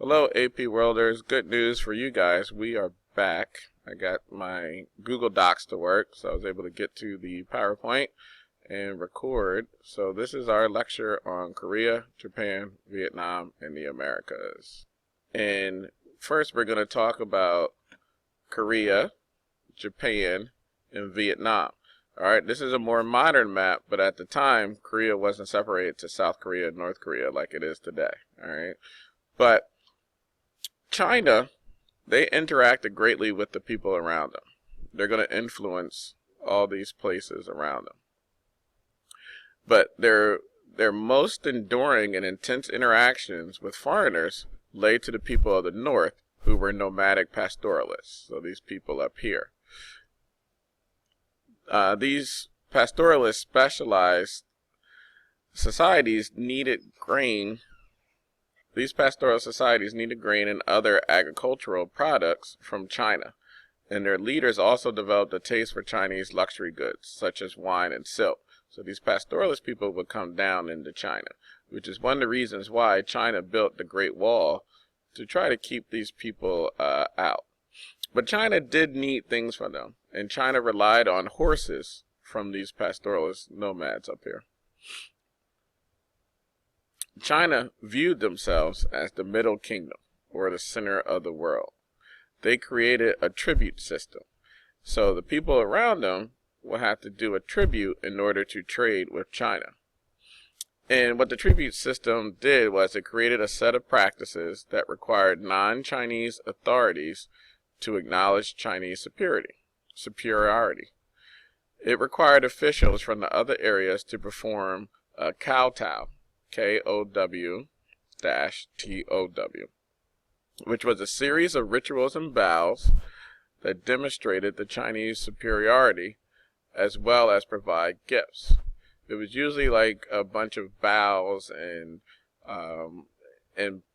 Hello, AP Worlders. Good news for you guys. We are back. I got my Google Docs to work, so I was able to get to the PowerPoint and record. So this is our lecture on Korea, Japan, Vietnam, and the Americas. And first we're going to talk about Korea, Japan, and Vietnam. Alright, this is a more modern map, but at the time, Korea wasn't separated to South Korea and North Korea like it is today. Alright, but China, they interacted greatly with the people around them. They're going to influence all these places around them. But their most enduring and intense interactions with foreigners lay to the people of the north, who were nomadic pastoralists. So these people up here. These pastoralist specialized societies needed grain. These pastoral societies needed grain and other agricultural products from China, and their leaders also developed a taste for Chinese luxury goods, such as wine and silk. So these pastoralist people would come down into China, which is one of the reasons why China built the Great Wall, to try to keep these people out. But China did need things from them, and China relied on horses from these pastoralist nomads up here. China viewed themselves as the Middle Kingdom, or the center of the world. They created a tribute system. So the people around them will have to do a tribute in order to trade with China. And what the tribute system did was it created a set of practices that required non-Chinese authorities to acknowledge Chinese superiority. It required officials from the other areas to perform a kowtow, K-O-W-T-O-W, which was a series of rituals and bows that demonstrated the Chinese superiority, as well as provide gifts. It was usually like a bunch of bows and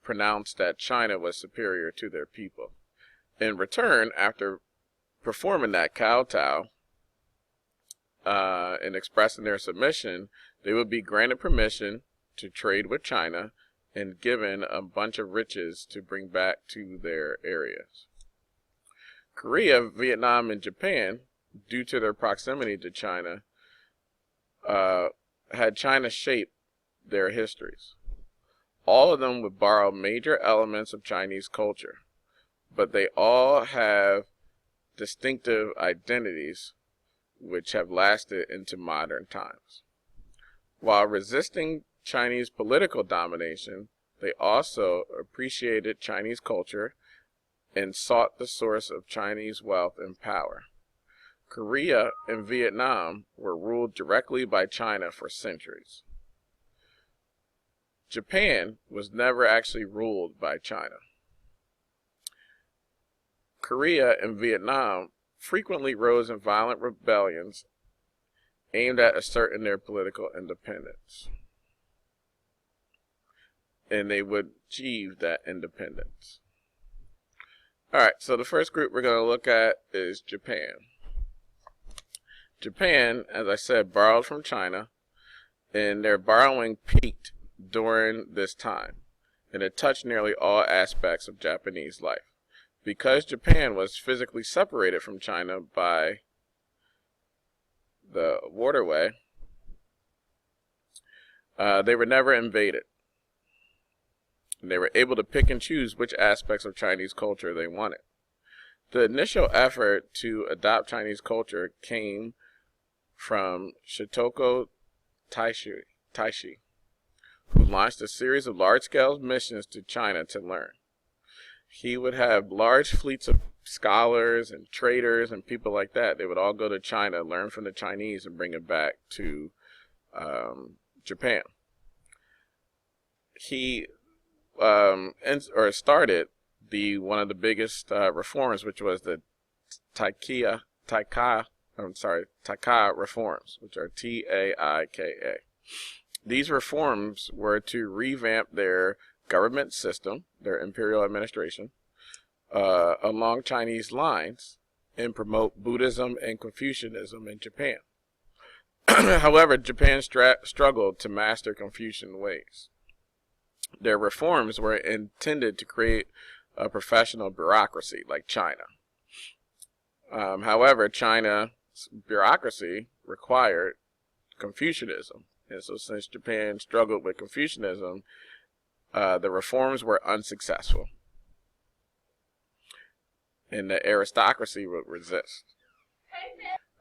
pronounced that China was superior to their people. In return, after performing that kowtow and expressing their submission, they would be granted permission to trade with China and given a bunch of riches to bring back to their areas. Korea, Vietnam, and Japan, due to their proximity to China, had China shape their histories. All of them would borrow major elements of Chinese culture, but they all have distinctive identities which have lasted into modern times. While resisting Chinese political domination, they also appreciated Chinese culture and sought the source of Chinese wealth and power. Korea and Vietnam were ruled directly by China for centuries. Japan was never actually ruled by China. Korea and Vietnam frequently rose in violent rebellions aimed at asserting their political independence. And they would achieve that independence. Alright, so the first group we're going to look at is Japan. Japan, as I said, borrowed from China, and their borrowing peaked during this time, and it touched nearly all aspects of Japanese life. Because Japan was physically separated from China by the waterway, they were never invaded. They were able to pick and choose which aspects of Chinese culture they wanted. The initial effort to adopt Chinese culture came from Shitoko Taishi, who launched a series of large-scale missions to China to learn. He would have large fleets of scholars and traders and people like that. They would all go to China, learn from the Chinese, and bring it back to Japan. He started one of the biggest reforms, which was the Taika reforms, which are Taika. These reforms were to revamp their government system, their imperial administration, along Chinese lines, and promote Buddhism and Confucianism in Japan. However, Japan struggled to master Confucian ways. Their reforms were intended to create a professional bureaucracy like China. However, China's bureaucracy required Confucianism. And so since Japan struggled with Confucianism, the reforms were unsuccessful. And the aristocracy would resist.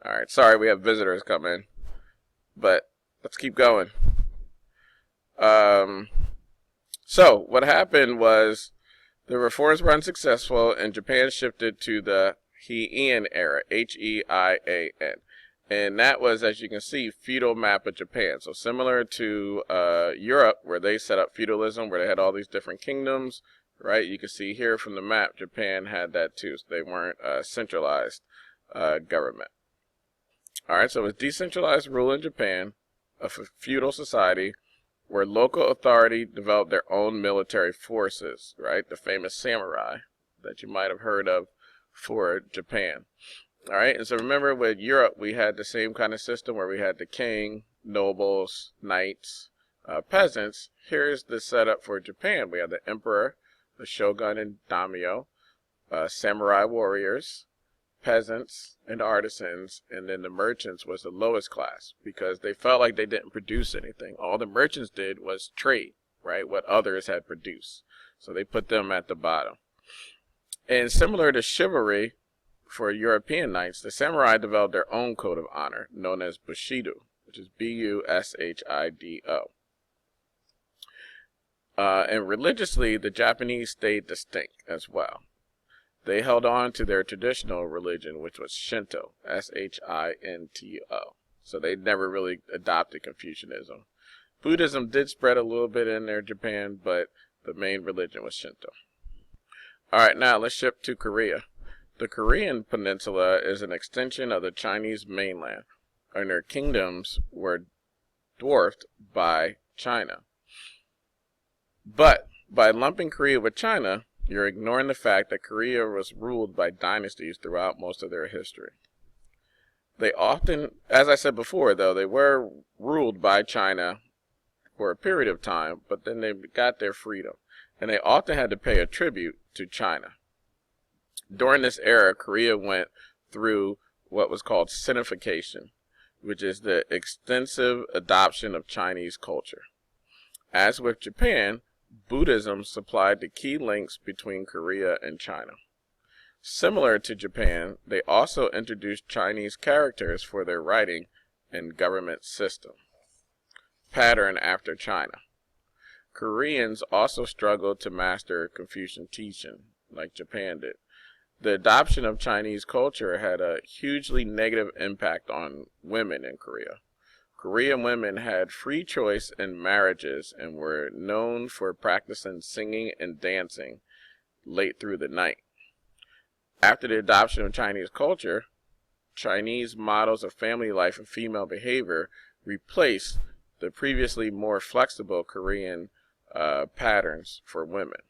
Alright, sorry we have visitors come in. But let's keep going. So what happened was the reforms were unsuccessful and Japan shifted to the Heian era, Heian. And that was, as you can see, feudal map of Japan. So similar to Europe, where they set up feudalism, where they had all these different kingdoms, right? You can see here from the map, Japan had that too. So they weren't a centralized government. All right, so it was decentralized rule in Japan, a feudal society, where local authority developed their own military forces, right? The famous samurai that you might have heard of for Japan. All right, and so remember with Europe, we had the same kind of system where we had the king, nobles, knights, peasants. Here's the setup for Japan. We have the emperor, the shogun and daimyo, samurai warriors, peasants and artisans, and then the merchants was the lowest class because they felt like they didn't produce anything. All the merchants did was trade, right, what others had produced. So they put them at the bottom. And similar to chivalry for European knights, the samurai developed their own code of honor known as Bushido, which is Bushido. And religiously, the Japanese stayed distinct as well. They held on to their traditional religion, which was Shinto, Shinto. So they never really adopted Confucianism. Buddhism did spread a little bit in there, Japan, but the main religion was Shinto. All right, now let's shift to Korea. The Korean peninsula is an extension of the Chinese mainland, and their kingdoms were dwarfed by China. But by lumping Korea with China, you're ignoring the fact that Korea was ruled by dynasties throughout most of their history. They often, as I said before, though, they were ruled by China for a period of time, but then they got their freedom, and they often had to pay a tribute to China. During this era, Korea went through what was called Sinification, which is the extensive adoption of Chinese culture. As with Japan, Buddhism supplied the key links between Korea and China. Similar to Japan, they also introduced Chinese characters for their writing and government system, patterned after China. Koreans also struggled to master Confucian teaching, like Japan did. The adoption of Chinese culture had a hugely negative impact on women in Korea. Korean women had free choice in marriages and were known for practicing singing and dancing late through the night. After the adoption of Chinese culture, Chinese models of family life and female behavior replaced the previously more flexible Korean patterns for women.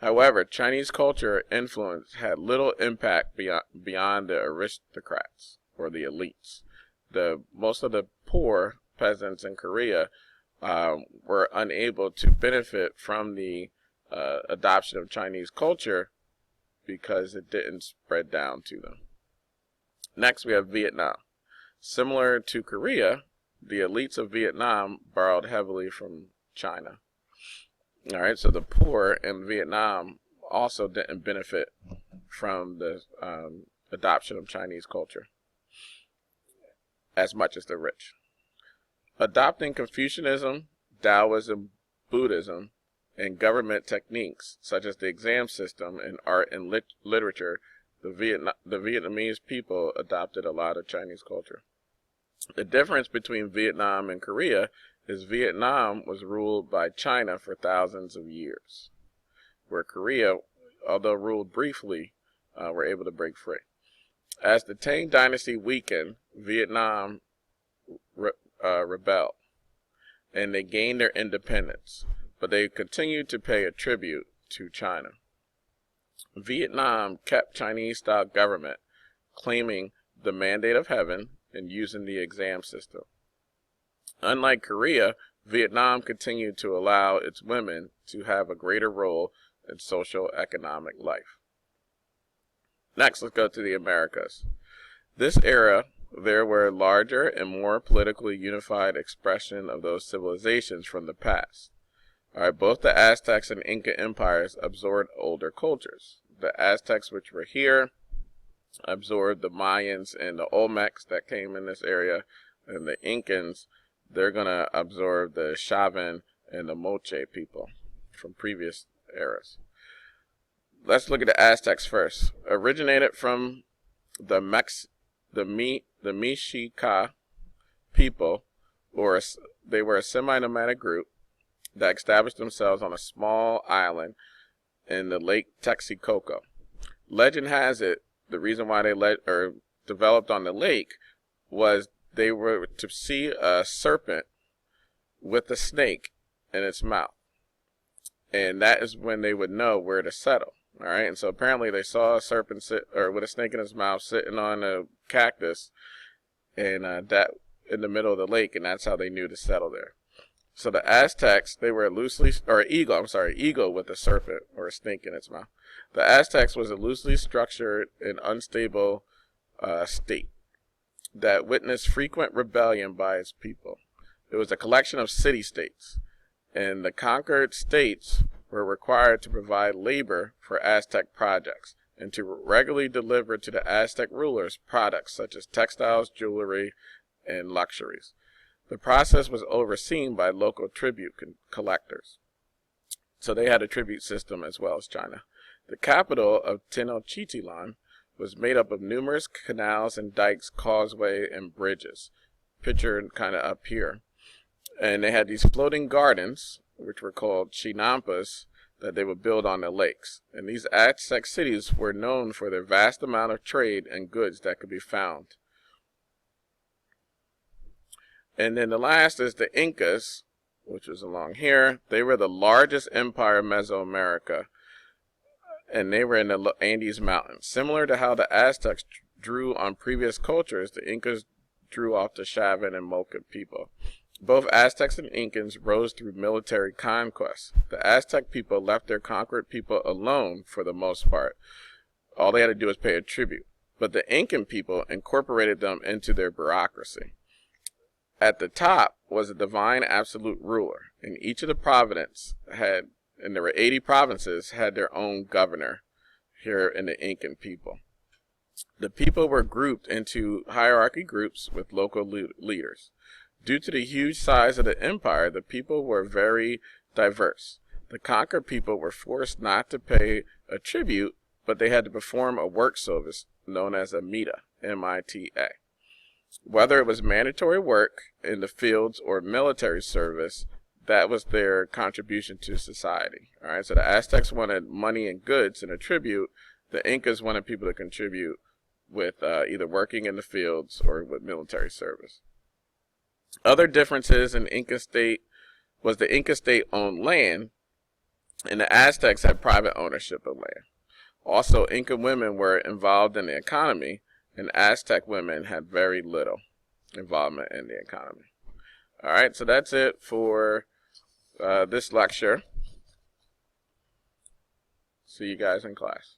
However, Chinese culture influence had little impact beyond the aristocrats or the elites. Most of the poor peasants in Korea were unable to benefit from the adoption of Chinese culture because it didn't spread down to them. Next, we have Vietnam. Similar to Korea, the elites of Vietnam borrowed heavily from China. All right, so the poor in Vietnam also didn't benefit from the adoption of Chinese culture as much as the rich. Adopting Confucianism, Taoism, Buddhism, and government techniques such as the exam system in art and literature, the Vietnamese people adopted a lot of Chinese culture. The difference between Vietnam and Korea is Vietnam was ruled by China for thousands of years, where Korea, although ruled briefly, were able to break free. As the Tang dynasty weakened, Vietnam rebelled, and they gained their independence, but they continued to pay a tribute to China. Vietnam kept Chinese-style government, claiming the mandate of heaven and using the exam system. Unlike Korea, Vietnam continued to allow its women to have a greater role in social economic life. Next, let's go to the Americas. This era, there were larger and more politically unified expression of those civilizations from the past. All right, both the Aztecs and Inca empires absorbed older cultures. The Aztecs, which were here, absorbed the Mayans and the Olmecs that came in this area, and the Incans, they're going to absorb the Chavan and the Moche people from previous eras. Let's look at the Aztecs first. Originated from the Mexica people, or they were a semi-nomadic group that established themselves on a small island in the Lake Texcoco. Legend has it the reason why they developed on the lake was they were to see a serpent with a snake in its mouth, and that is when they would know where to settle. All right, and so apparently they saw a serpent with a snake in his mouth sitting on a cactus, and that in the middle of the lake, and that's how they knew to settle there. So the Aztecs, they were eagle with a serpent or a snake in its mouth. The Aztecs was a loosely structured and unstable state that witnessed frequent rebellion by its people. It was a collection of city-states, and the conquered states were required to provide labor for Aztec projects and to regularly deliver to the Aztec rulers products such as textiles, jewelry, and luxuries. The process was overseen by local tribute collectors. So they had a tribute system as well as China. The capital of Tenochtitlan was made up of numerous canals and dikes, causeway, and bridges, pictured kind of up here. And they had these floating gardens, which were called chinampas, that they would build on the lakes. And these Aztec cities were known for their vast amount of trade and goods that could be found. And then the last is the Incas, which was along here. They were the largest empire in Mesoamerica, and they were in the Andes Mountains. Similar to how the Aztecs drew on previous cultures, the Incas drew off the Chavan and Mocha people. Both Aztecs and Incans rose through military conquest. The Aztec people left their conquered people alone for the most part. All they had to do was pay a tribute. But the Incan people incorporated them into their bureaucracy. At the top was a divine absolute ruler, and each of the provinces had, and there were 80 provinces, had their own governor here in the Incan people. The people were grouped into hierarchy groups with local leaders. Due to the huge size of the empire, the people were very diverse. The conquered people were forced not to pay a tribute, but they had to perform a work service known as a mita, M-I-T-A. Whether it was mandatory work in the fields or military service, that was their contribution to society. All right, so the Aztecs wanted money and goods in a tribute. The Incas wanted people to contribute with either working in the fields or with military service. Other differences in Inca state was the Inca state owned land, and the Aztecs had private ownership of land. Also, Inca women were involved in the economy, and Aztec women had very little involvement in the economy. All right, so that's it for this lecture. See you guys in class.